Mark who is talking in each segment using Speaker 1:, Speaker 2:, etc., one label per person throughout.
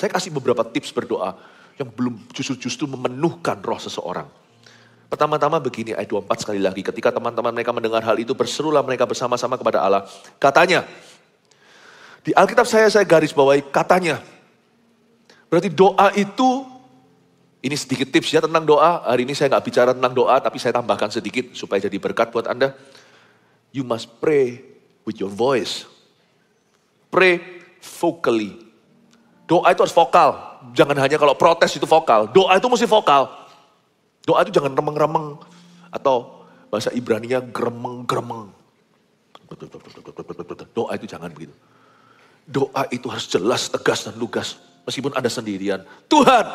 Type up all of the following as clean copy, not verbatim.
Speaker 1: Saya kasih beberapa tips berdoa yang belum justru memenuhkan roh seseorang. Pertama-tama begini, ayat 24 sekali lagi. Ketika teman-teman mereka mendengar hal itu, berserulah mereka bersama-sama kepada Allah. Katanya, di Alkitab saya garis bawahi katanya. Berarti doa itu, ini sedikit tips ya tentang doa. Hari ini saya nggak bicara tentang doa, tapi saya tambahkan sedikit supaya jadi berkat buat Anda. You must pray with your voice. Pray vocally. Doa itu harus vokal. Jangan hanya kalau protes itu vokal. Doa itu mesti vokal. Doa itu jangan remeng-remeng. Atau bahasa Ibraninya gremeng-gremeng. Doa itu jangan begitu. Doa itu harus jelas, tegas, dan lugas. Meskipun Anda sendirian. Tuhan,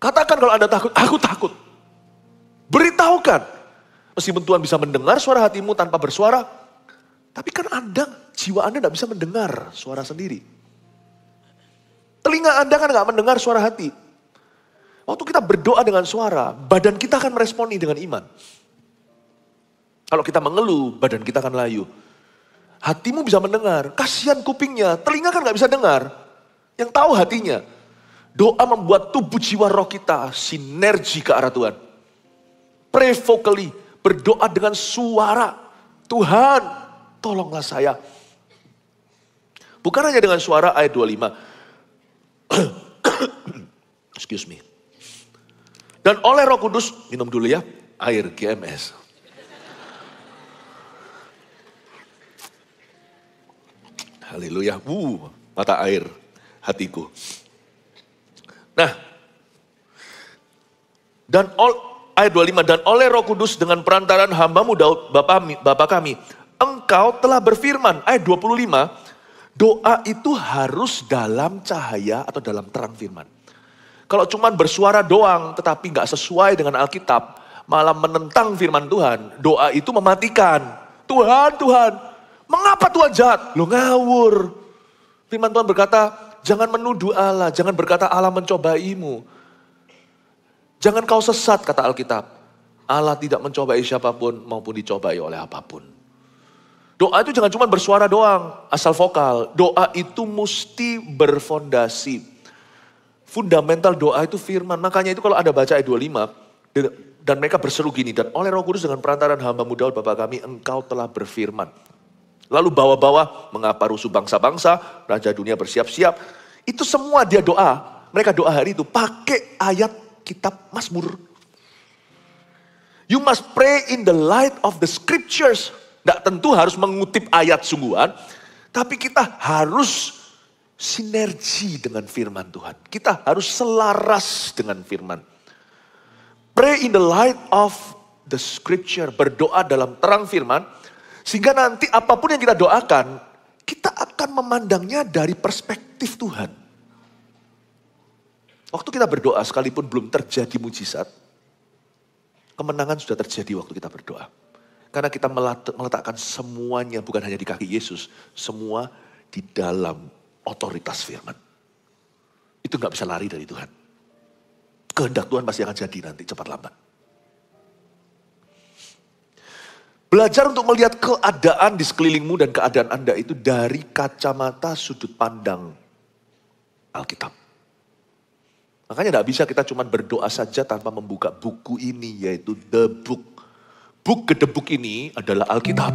Speaker 1: katakan kalau Anda takut, aku takut. Beritahukan. Meskipun Tuhan bisa mendengar suara hatimu tanpa bersuara. Tapi kan jiwa Anda tidak bisa mendengar suara sendiri. Telinga Anda kan nggak mendengar suara hati. Waktu kita berdoa dengan suara, badan kita akan meresponi dengan iman. Kalau kita mengeluh, badan kita akan layu. Hatimu bisa mendengar, kasihan kupingnya, telinga kan gak bisa dengar. Yang tahu hatinya. Doa membuat tubuh jiwa roh kita sinergi ke arah Tuhan. Pray vocally, berdoa dengan suara. Tuhan, tolonglah saya. Bukan hanya dengan suara ayat 25. Excuse me. Dan oleh Roh Kudus, minum dulu ya, air GMS. Haleluya, mata air hatiku. Nah, ayat 25, dan oleh Roh Kudus dengan perantaran hambamu Daud, Bapa kami, engkau telah berfirman, ayat 25, doa itu harus dalam cahaya atau dalam terang firman. Kalau cuma bersuara doang tetapi gak sesuai dengan Alkitab, malah menentang firman Tuhan, doa itu mematikan. Tuhan, mengapa Tuhan jahat? Lo ngawur. Firman Tuhan berkata, jangan menuduh Allah, jangan berkata Allah mencobaimu. Jangan kau sesat, kata Alkitab. Allah tidak mencobai siapapun maupun dicobai oleh apapun. Doa itu jangan cuma bersuara doang, asal vokal. Doa itu mesti berfondasi. Fundamental doa itu firman. Makanya itu kalau Anda baca ayat 25. Dan mereka berseru gini. Dan oleh Roh Kudus dengan perantaran hamba-Mu Daud Bapa kami. Engkau telah berfirman. Lalu bawa-bawa mengapa rusuh bangsa-bangsa. Raja dunia bersiap-siap. Itu semua dia doa. Mereka doa hari itu pakai ayat kitab Mazmur. You must pray in the light of the scriptures. Tidak tentu harus mengutip ayat sungguhan. Tapi kita harus sinergi dengan firman Tuhan. Kita harus selaras dengan firman. Pray in the light of the scripture. Berdoa dalam terang firman. Sehingga nanti apapun yang kita doakan, kita akan memandangnya dari perspektif Tuhan. Waktu kita berdoa sekalipun belum terjadi mujizat, kemenangan sudah terjadi waktu kita berdoa. Karena kita meletakkan semuanya bukan hanya di kaki Yesus. Semua di dalam otoritas firman. Itu gak bisa lari dari Tuhan. Kehendak Tuhan pasti akan jadi nanti cepat lambat. Belajar untuk melihat keadaan di sekelilingmu dan keadaan Anda itu dari kacamata sudut pandang Alkitab. Makanya gak bisa kita cuma berdoa saja tanpa membuka buku ini, yaitu The Book. Book gedebuk ini adalah Alkitab.